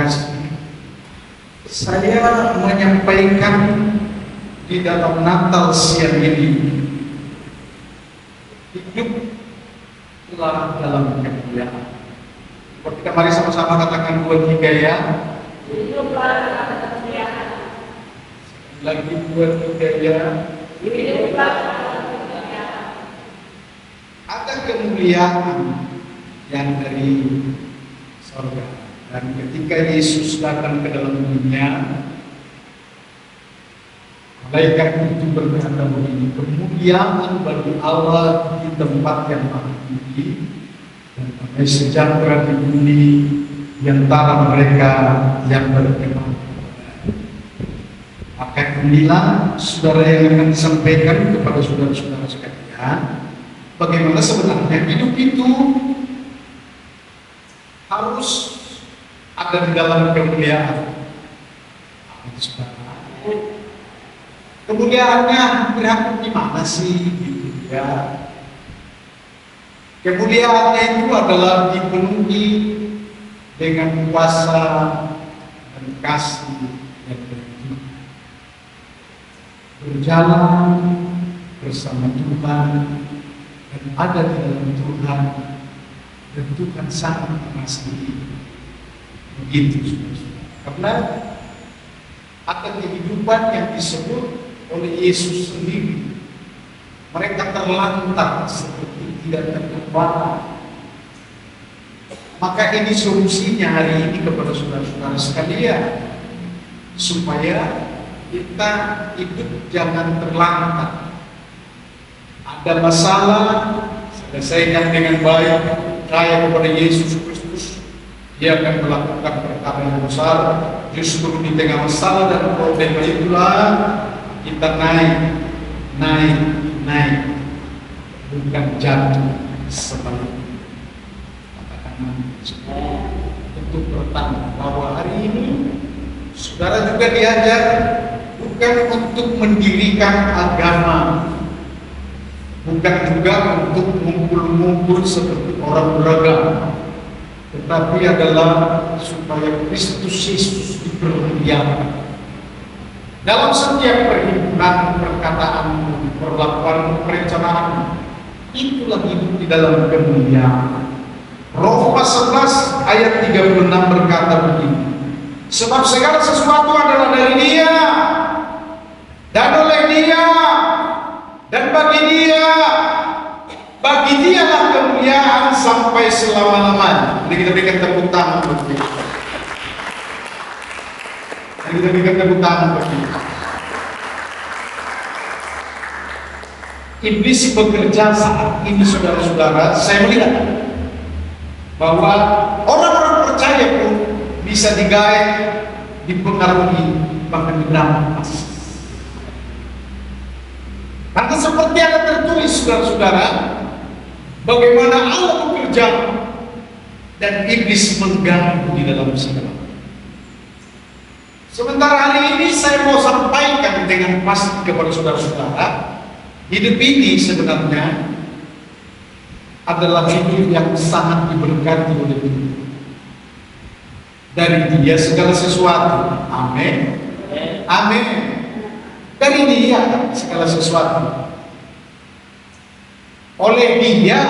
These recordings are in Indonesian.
kasih, saya menyampaikan di dalam Natal siang ini, hiduplah dalam kemuliaan. Kita mari sama-sama katakan 2, 3 ya. Hiduplah dalam kemuliaan. Lagi 2, 3 ya. Hiduplah dalam kemuliaan. Ada kemuliaan yang dari surga. Dan ketika Yesus datang ke dalam dunia, malaikat itu berkata begini, kemuliaan bagi Allah di tempat yang maha tinggi, dan damai sejahtera di bumi di antara mereka yang beriman. Maka inilah saudara yang akan disampaikan kepada saudara-saudara sekalian, bagaimana sebenarnya hidup itu harus ada di dalam kemuliaan. Kemuliaannya hampir gimana sih gitu ya? Kemuliaannya itu adalah dipenuhi dengan kuasa dan kasih yang berlimpah. Berjalan bersama Tuhan dan ada di dalam Tuhan, dan Tuhan sangat mengasihi. Begitu saudara-saudara. Karena ada kehidupan yang disebut oleh Yesus sendiri. Mereka terlantar seperti tidak terkepala. Maka ini solusinya hari ini kepada saudara-saudara sekalian, supaya kita hidup jangan terlantar. Ada masalah, selesaikan dengan baik, percaya kepada Yesus Kristus. Dia akan melakukan perkara yang besar. Justru di tengah masalah dan problema itulah kita naik, bukan jatuh sebaliknya. Katakan untuk pertama bahwa hari ini saudara juga diajar bukan untuk mendirikan agama, bukan juga untuk ngumpul-ngumpul seperti orang beragama, tetapi adalah supaya Kristus Yesus dipermuliakan dalam setiap perhimpunan, perkataan, perlakuan, perencanaan. Itulah hidup di dalam kemuliaan. Roma 11 ayat 36 berkata begini, sebab segala sesuatu adalah dari Dia, dan oleh Dia, dan bagi Dialah kemuliaan sampai selama-lamanya. Jadi kita berikan tepuk tangan buat Dia. Kita berikan tepuk tangan buat Dia. Iblis bekerja saat ini, saudara-saudara. Saya melihat bahwa orang-orang percaya pun bisa digait, dipengaruhi, bahkan diberantas. Karena seperti ada tertulis, saudara-saudara, bagaimana Allah bekerja dan iblis mengganggu di dalam segala. Sementara hari ini saya mau sampaikan dengan pasti kepada saudara-saudara, hidup ini sebenarnya adalah hidup yang sangat diberkati oleh Tuhan. Dari Dia segala sesuatu. Amin. Amin. Dari Dia segala sesuatu. Oleh Dia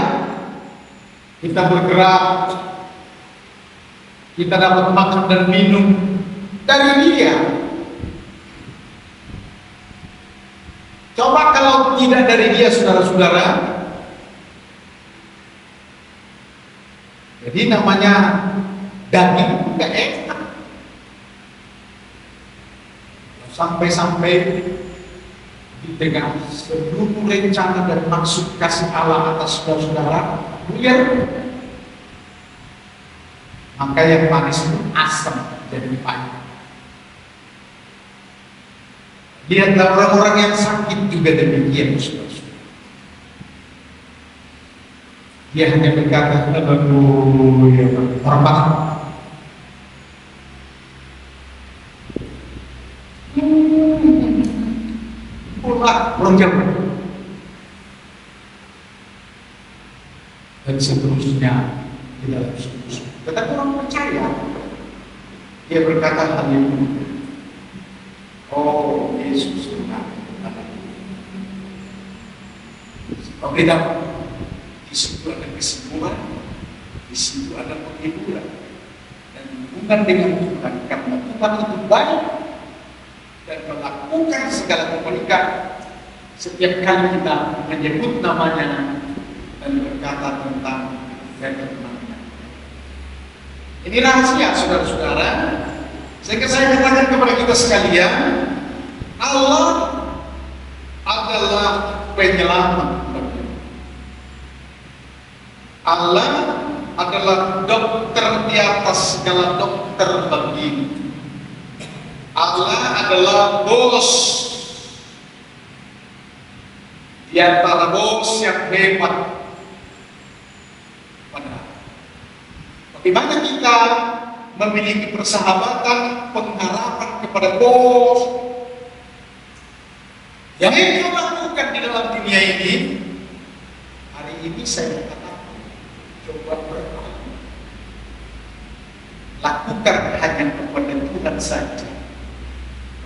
kita bergerak, kita dapat makan dan minum. Dari Dia. Coba kalau tidak dari Dia, saudara-saudara, jadi namanya daging nggak enak. Sampai-sampai di tengah seluruh rencana dan maksud kasih Allah atas saudara-saudara, buyar. Maka yang manis itu asam jadi pahit. Lihatlah orang-orang yang sakit juga demikian, saudara-saudara. Dia hanya berkata, aduh, ya orang paham. Orang Jawa dan seterusnya di dalam sungguh. Tetapi orang percaya Dia berkata haleluya. Oh, Yesus Tuhan. Sebab di situ ada kesembuhan, di situ ada penghiburan dan hubungan dengan Tuhan, karena Tuhan itu baik dan melakukan segala kebaikan setiap kali kita menyebut namanya dan berkata tentang firman-Nya. Ini rahasia, saudara-saudara, sehingga saya katakan kepada kita sekalian, Allah adalah penyelamat. Allah adalah dokter di atas segala dokter bagi. Allah adalah bos di antara bos yang hebat. Bagaimana kita memiliki persahabatan, pengharapan kepada bos yang kita lakukan di dalam dunia ini? Hari ini saya katakan, coba bertanya, lakukan hanya kepada Tuhan saja.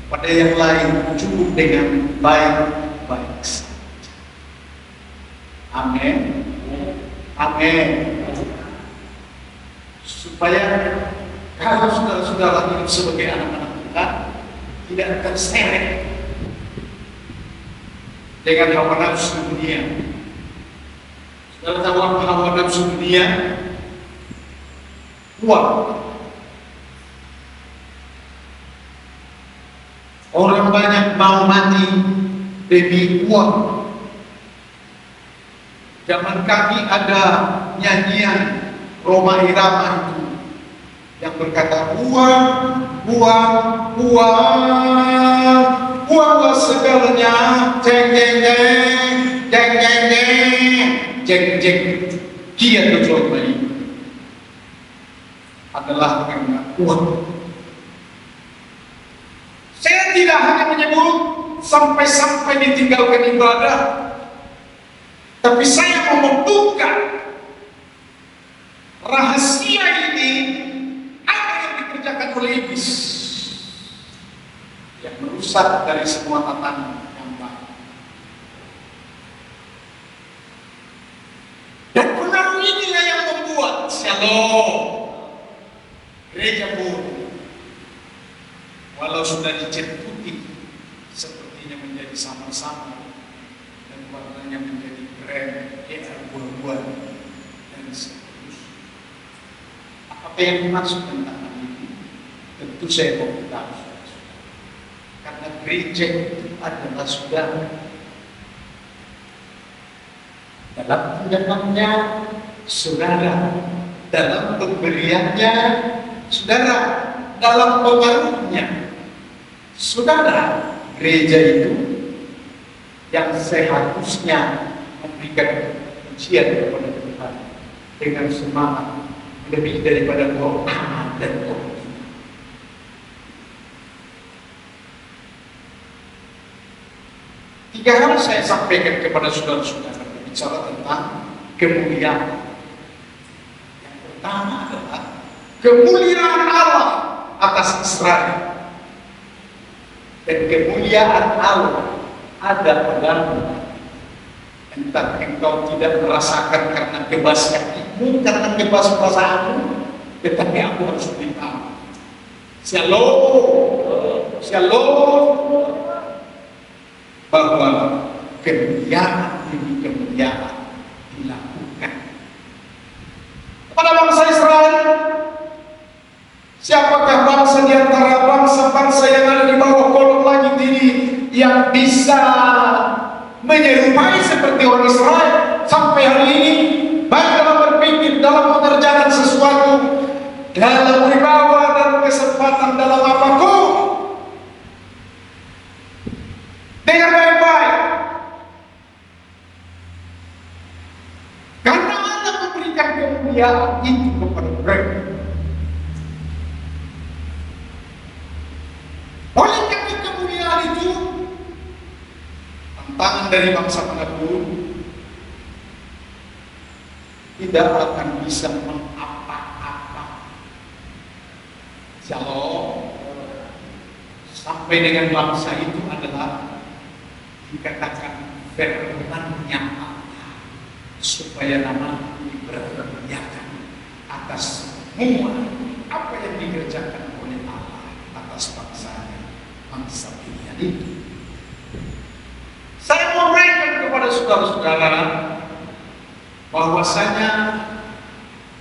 Kepada yang lain cukup dengan baik-baik saja. Amin. Amin. Supaya kalau saudara-saudara hidup sebagai anak-anak Tuhan tidak terseret dengan hawa nafsu dunia. Saudara tahu apa hawa nafsu dunia? Uang. Orang banyak mau mati demi uang. Zaman kami ada nyanyian Roma Irama itu yang berkata, uang, uang, uang, uanglah segalanya, jeng jeng jeng, jeng jeng jeng, jeng jeng. Kian berjuang bayi adalah karena uang. Saya tidak hanya menyebut sampai-sampai ditinggalkan ibadah, tapi saya mau membuka rahasia ini, apa yang dikerjakan oleh iblis yang merusak dari semua tatanan yang baik. Dan pengaruh inilah yang membuat Shalom gereja pun, walau sudah dicat putih, sepertinya menjadi samar-samar dan warnanya menjadi krem, buah-buah dan seterusnya. Apa yang dimaksud tentang hal ini? Tentu saya mau beritahu, karena gereja itu adalah saudara. Dalam tindakannya saudara, dalam pemberiannya saudara, dalam pengaruhnya saudara. Gereja itu yang seharusnya memberikan pujian kepada Tuhan dengan semangat lebih daripada doa dan doa. Tiga hal saya sampaikan kepada saudara-saudara berbicara tentang kemuliaan. Yang pertama adalah kemuliaan Allah atas Israel. Dan kemuliaan Allah ada padamu. Entah engkau tidak merasakan karena kebas kakimu, karena kebas perasaanmu, tetapi aku harus beritahu. Shalom, shalom, bahwa kemuliaan demi kemuliaan dilakukan kepada bangsa Israel. Siapakah bangsa di antara bangsa-bangsa yang ada di bawah kolong langit ini yang bisa menyerupai seperti orang Israel sampai hari ini, baik dalam berpikir, dalam mengerjakan sesuatu, dalam wibawa dan kesempatan dalam apapun, dengan baik-baik. Karena Allah memberikan kemuliaan itu kepada mereka. Oleh karena kemuliaan itu, tantangan dari bangsa manapun tidak akan bisa mengapa-apa. Shalom. sampai dengan bangsa itu adalah dikatakan firman-Nya Allah, supaya nama dipermuliakan atas semua apa yang dikerjakan oleh Allah atas bangsanya, bangsa pilihan itu. Saya mau berikan kepada saudara-saudara bahwasanya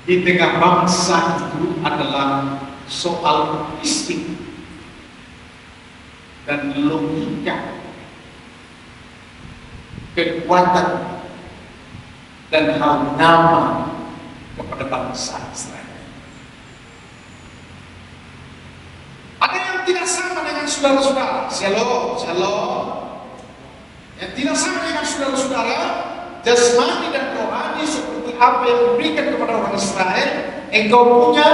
di tengah bangsa itu adalah soal fisik dan logika, kekuatan dan hal nama kepada bangsa Israel. Ada yang tidak sama dengan saudara-saudara. Shalom. Yang tidak sama dengan saudara-saudara, jasmani dan rohani seperti apa yang diberikan kepada orang Israel, engkau punya.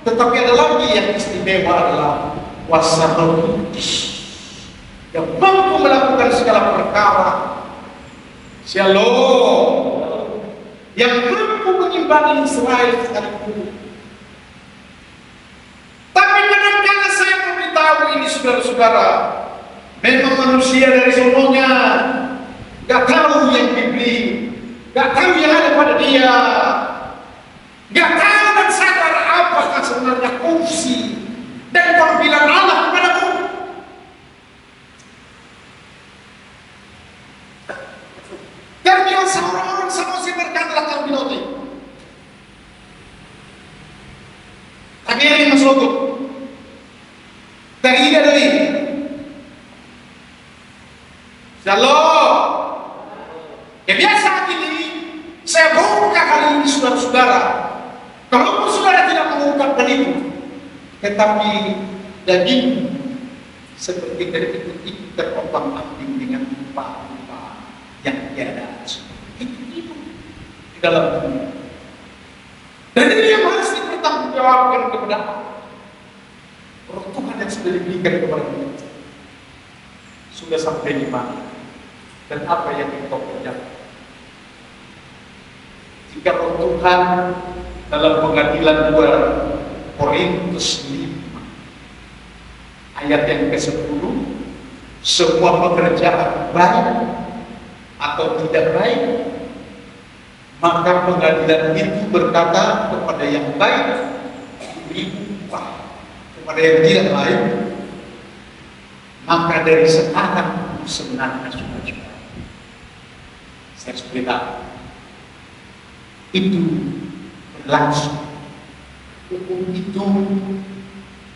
Tetapi ada lagi yang istimewa adalah kuasa Roh Kudus yang mampu melakukan segala perkara. Shalom. Yang mampu mengimbangi Israel sekalipun. Tapi kadang-kadang saya memberitahu ini saudara-saudara, memang manusia dari sononya gak tahu yang dibeli, gak tahu yang ada pada dia, gak tahu dan sadar apakah sebenarnya fungsi dan panggilan Allah kepadamu. Dan biasa orang-orang Samosir berkatalah Kalbinote. Tapi ini Mas Logo dari ida dari Shalom. Ya biasa ini saya buka kali ini saudara-saudara. Kalau saudara tidak mengungkapkan itu, tetapi daging seperti dari itu terombang-ambing dengan rupa-rupa yang tiada itu di dalam dunia. Dan ini yang harus dipertanggungjawabkan kepada Roh Tuhan yang sudah diberikan kepada kita. Sudah sampai di mana dan apa yang kita kerjakan. Jika Roh Tuhan dalam pengadilan 2 Korintus 5 ayat yang ke-10, semua pekerjaan baik atau tidak baik, maka pengadilan itu berkata kepada yang baik diberi upah, kepada yang tidak baik maka dari sekarang sebenarnya sudah saya cerita itu berlangsung, hukum itu,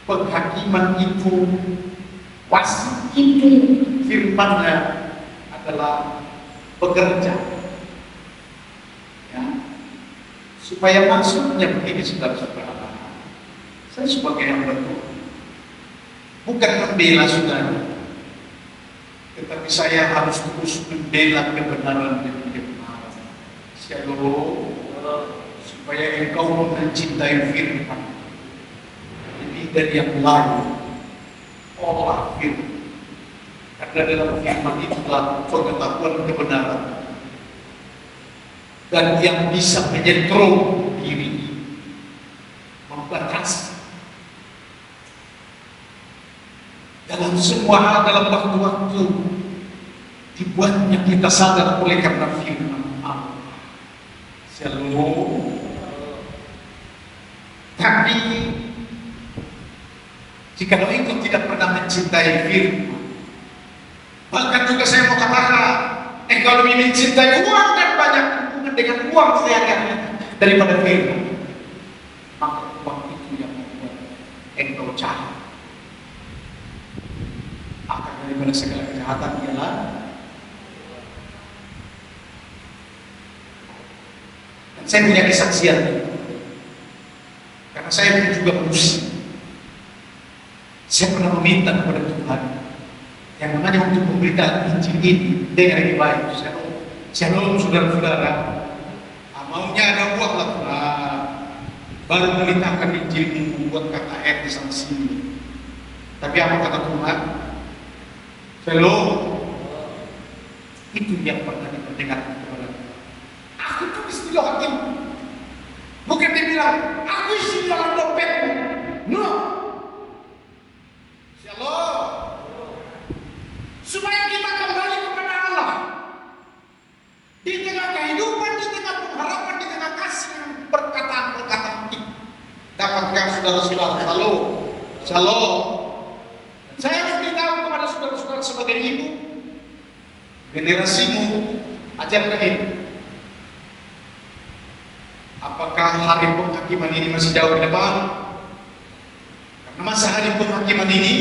penghakiman itu, wasit itu, firman-Nya adalah bekerja, ya, supaya maksudnya begini saudara-saudara, saya sebagai yang betul bukan membela saudara, tetapi saya harus terus membela kebenaran dan kebenaran. Shalom. Supaya engkau mencintai firman lebih dari yang lain. Olah firman, karena dalam firman itulah pengetahuan kebenaran dan yang bisa menyetrum diri, membatasi dalam semua hal dalam waktu-waktu dibuatnya kita sadar oleh karena firman Allah. Shalom. Tapi jika engkau tidak pernah mencintai firman, bahkan juga saya mau katakan, engkau lebih mencintai uang dan banyak hubungan dengan uang sehari-hari daripada firman, maka uang itu yang membuat engkau jahat. Akan daripada segala kejahatan ialah dan saya punya kesaksian karena saya pun juga musik. Saya pernah meminta kepada Tuhan yang namanya untuk memberitakan Injil ini dengan yang baik. Shalom saudara-saudara, maunya ada uang lah Tuhan, baru memberitakan Injil ini membuat KKR di sana sini. Tapi apa kata Tuhan? Shalom, itu yang pernah diperdengarkan kepada aku tulis di hakim. Bukan dia bilang, aku isi dalam dompetmu. No. Shalom. apakah saudara-saudara? Shalom. Shalom. Saya harus beritahu kepada saudara-saudara sebagai ibu, generasimu, ajarkan ini. Apakah hari penghakiman ini masih jauh di depan? Karena masa hari penghakiman ini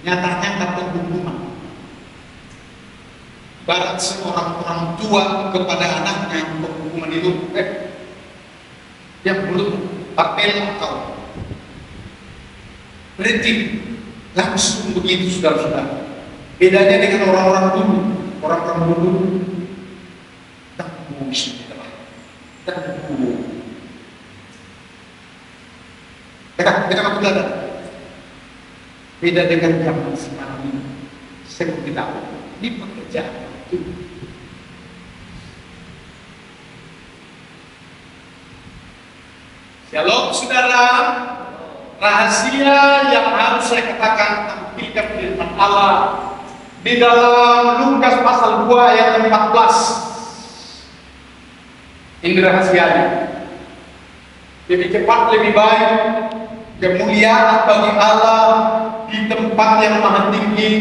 nyatanya dapat hukuman. Barat seorang orang tua kepada anaknya hukuman itu, yang belum papel atau berhenti langsung begitu, saudara-saudara. Bedanya dengan orang-orang dulu, orang-orang dulu tak bisa kita kita belajar. Beda dengan zaman sekarang ini. Saya tidak tahu di pekerjaan itu. Shalom, saudara. Rahasia yang harus saya katakan tampilkan firman Allah di dalam Lukas pasal 2 ayat 14. Ini rahasianya. Lebih cepat, lebih baik kemuliaan bagi Allah di tempat yang maha tinggi.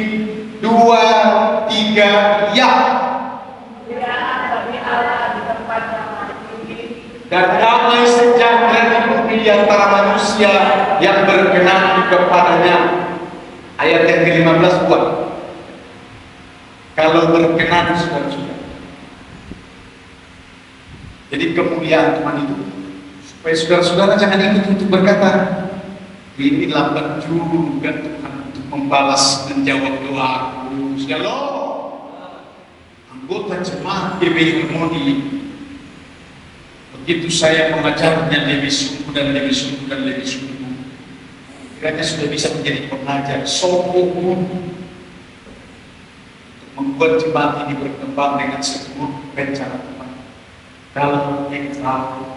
2, 3, ya. Kemuliaan bagi Allah di tempat yang maha tinggi. Dan damai sejahtera di bumi antara manusia yang berkenan kepadanya. Ayat yang ke-15 buat. Kalau berkenan, saudara-saudara. Jadi kemuliaan Tuhan itu supaya saudara-saudara jangan ikut untuk berkata, ini lambat juga Tuhan untuk membalas dan jawab doaku. Shalom. Anggota jemaat GBI Harmoni, begitu saya mengajarnya lebih sungguh dan lebih sungguh dan lebih sungguh, kiranya sudah bisa menjadi pengajar sokong untuk membuat jemaat ini berkembang dengan seluruh rencana Tuhan. Kalau yang tahu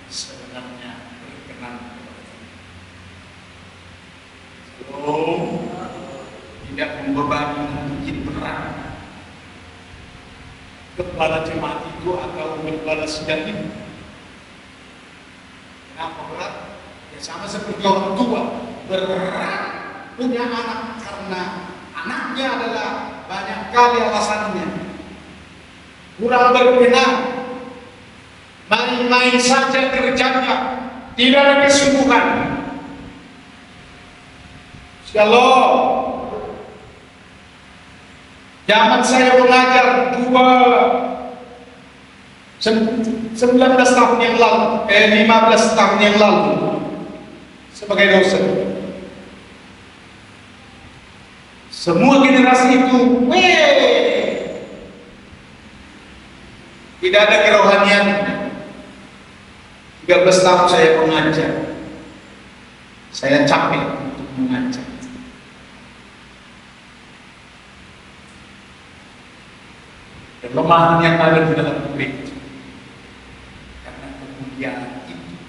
sebenarnya berkenan tidak membebani mungkin berat kepala jemaat itu atau kepala sidang ini. Kenapa berat? Ya sama seperti orang tua, berat punya anak karena anaknya adalah banyak kali alasannya kurang berkenan. Main-main saja kerjanya, tidak ada kesungguhan. Shalom. Zaman saya mengajar 19 tahun yang lalu, 15 tahun yang lalu sebagai dosen. Semua generasi itu, tidak ada kerohanian. 13 tahun saya mengajar, saya capek untuk mengajar. Kelemahan yang ada di dalam gereja karena kemuliaan itu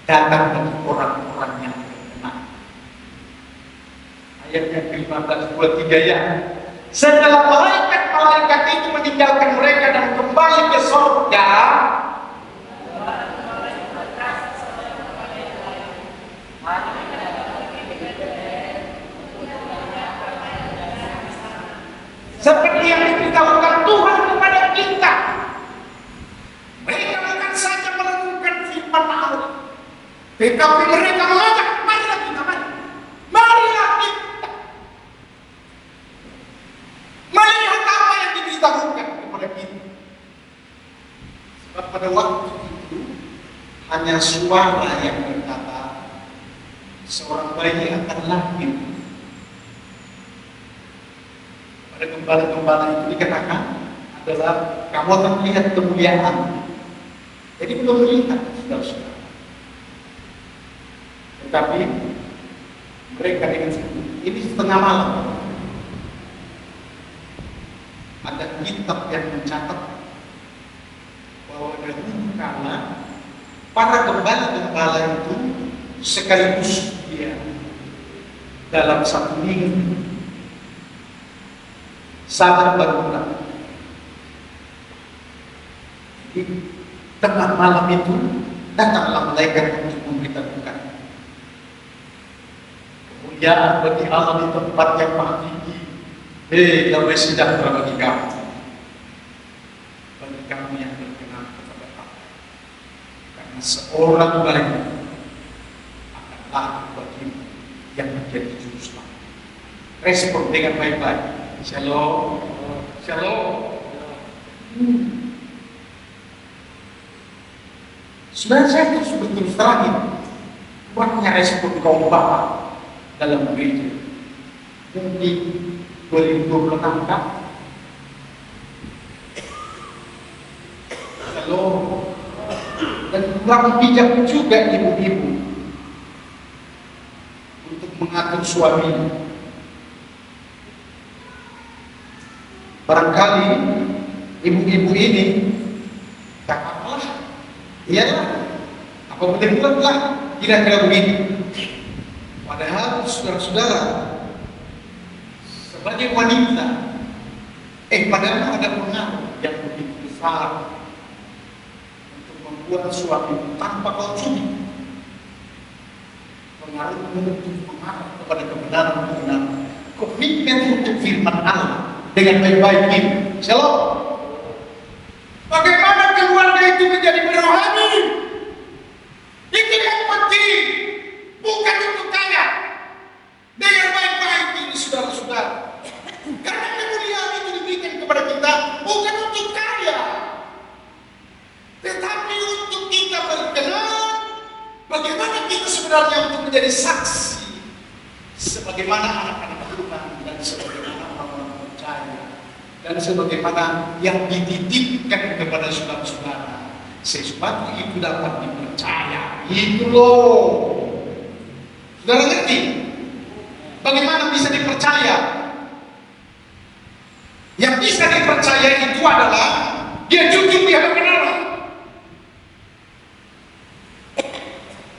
datang dari orang-orang yang berkenan. Ayatnya ke-15 23 ya. Setelah malaikat-malaikat itu meninggalkan mereka dan kembali ke surga, seperti yang diberitahukan Tuhan kepada kita, mereka bukan saja merenungkan firman Allah, tetapi mereka mengajak, marilah kita, marilah kita melihat apa yang diberitahukan kepada kita. Sebab pada waktu itu hanya suara yang berkata, seorang bayi akan lahir. Pada gembala-gembala itu dikatakan adalah kamu akan melihat kemuliaan. Jadi belum melihat, saudara-saudara. Tetapi mereka dengan ini setengah malam. Ada kitab yang mencatat bahwa dahulu kala para gembala-gembala itu sekaligus dia dalam satu minggu sangat berkurang. Di tengah malam itu datanglah malaikat untuk memberitahukan kemuliaan bagi Allah di tempat yang maha tinggi. Damai sejahtera bagi kamu yang berkenan kepada Allah. Karena seorang baik akan laku bagimu yang menjadi juru selamat. Respon dengan baik-baik. Shalom, shalom. Sebenarnya saya terus terang ini, banyak respon kaum bapak dalam gereja. Mungkin 2026 kan? Shalom. Dan kurang bijak juga ibu-ibu untuk mengatur suaminya. Barangkali ibu-ibu ini tak apalah, iyalah, apa penting buatlah, kira-kira begini. Padahal saudara-saudara, sebagai wanita, padahal ada pengaruh yang begitu besar untuk membuat suami tanpa kau curi. Pengaruh untuk mengarah kepada kebenaran, komitmen untuk firman Allah dengan baik-baik ini. Shalom. Bagaimana keluarga itu menjadi rohani? Itu yang penting, bukan untuk kaya. Dengan baik-baik ini saudara-saudara. Karena kemuliaan itu diberikan kepada kita bukan untuk kaya, tetapi untuk kita berkenan. Bagaimana kita sebenarnya untuk menjadi saksi, sebagaimana anak-anak Tuhan dan sebagaimana orang-orang percaya, dan sebagaimana yang dititipkan kepada saudara-saudara, sesuatu itu dapat dipercaya. Itu loh, saudara ngerti? Bagaimana bisa dipercaya? Yang bisa dipercaya itu adalah dia jujur di hadapan Allah.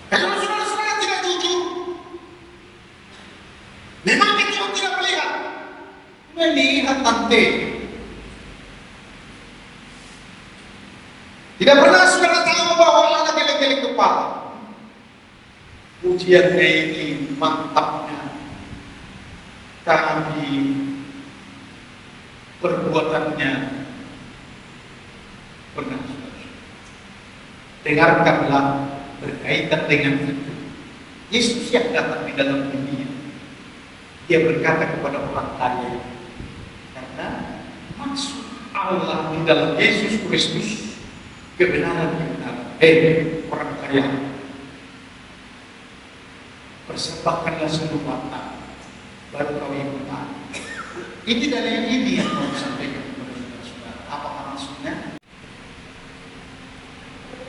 Kalau saudara-saudara tidak jujur, memang kita tidak melihat nanti. Tidak pernah saudara tahu bahwa Allah geleng-geleng kepala. Ujiannya ini mantapnya, tapi perbuatannya pernah. Dengarkanlah berkaitan dengan itu. Yesus yang datang di dalam dunia, dia berkata kepada orang kaya, karena maksud Allah di dalam Yesus Kristus kebenaran. Orang kaya, persembahkanlah seluruh harta, baru kau ikutan. Ini dalil ini yang mau disampaikan kepada saudara-saudara. Apa maksudnya?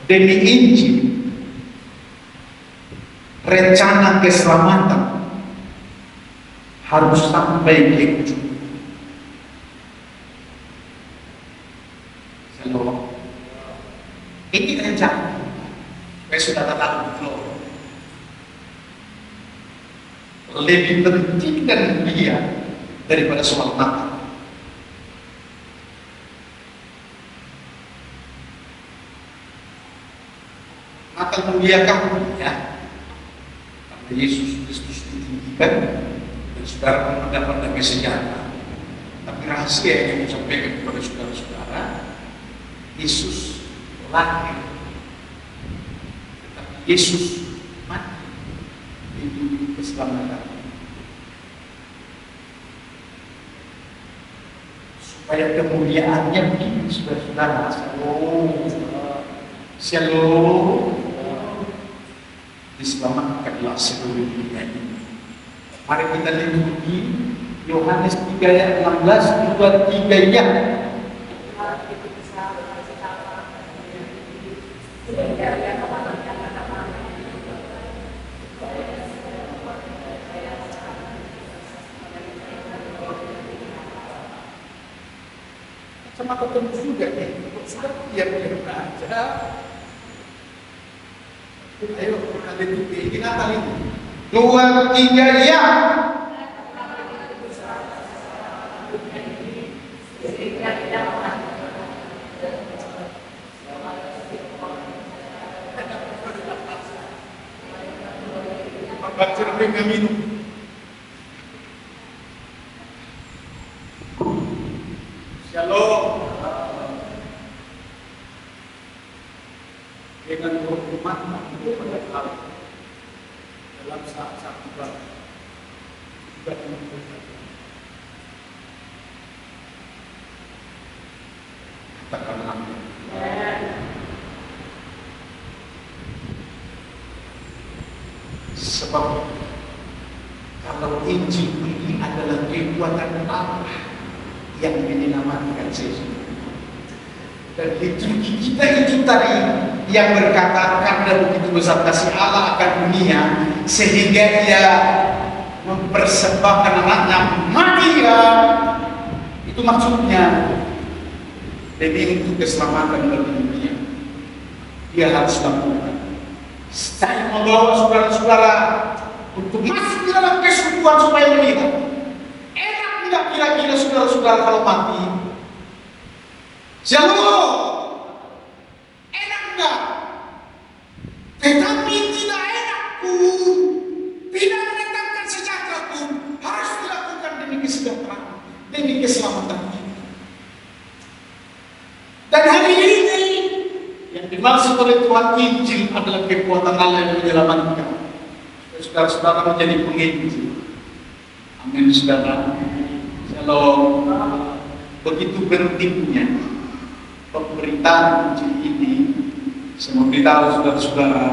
Demi Injil, rencana keselamatan harus sampai ke ujung. Shalom. Ini rencana. Saya sudah tahu belum? Lebih penting dan mulia daripada soal Natal. Natal muliakan ya, karena Yesus Kristus ditinggikan dan saudara mendapat damai sejahtera. Tapi rahasia yang disampaikan kepada saudara-saudara, Yesus lahir, tetapi Yesus mati demi keselamatan, supaya kemuliaannya begini saudara-saudara. Shalom. Diselamatkanlah seluruh dunia ini. Mari kita lihat Yohanes 3 ayat 16, 2, 3 ya. Sama ketemu juga nih, sudah diam-diam aja. Ayo kita lihat ini Natal itu. 2, 3 ya. Baca mereka minum. mantap pada Allah dalam saat-saat ibadah juga mengumpulkan. Katakan amin. Sebab kalau Injil ini adalah kekuatan Allah yang menyelamatkan sesuatu. Dan liturgi kita itu tadi yang berkata karena begitu besar kasih Allah akan dunia sehingga Ia mempersembahkan anaknya mati ya. Itu maksudnya. Jadi untuk keselamatan bagi dunia Dia harus lakukan. Saya membawa saudara-saudara untuk masuk di dalam kesungguhan supaya melihat enak tidak kira-kira saudara-saudara kalau mati. Shalom, enak enggak? Tetapi tidak enak pun, tidak mendatangkan sejahtera pun, harus dilakukan demi kesejahteraan, demi keselamatan kita. Dan hari ini yang dimaksud oleh Tuhan Injil adalah kekuatan Allah yang menyelamatkan. Saudara-saudara menjadi penginjil. Amin, saudara. Shalom. Begitu pentingnya pemberitaan Injil ini. Saya memberitahu saudara-saudara,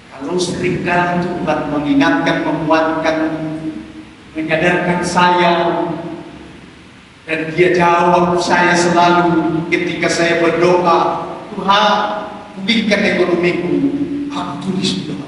kalau seringkali Tuhan mengingatkan, menguatkan, menyadarkan saya, dan Dia jawab saya selalu ketika saya berdoa, Tuhan, pulihkan ekonomiku. Aku tulis doa.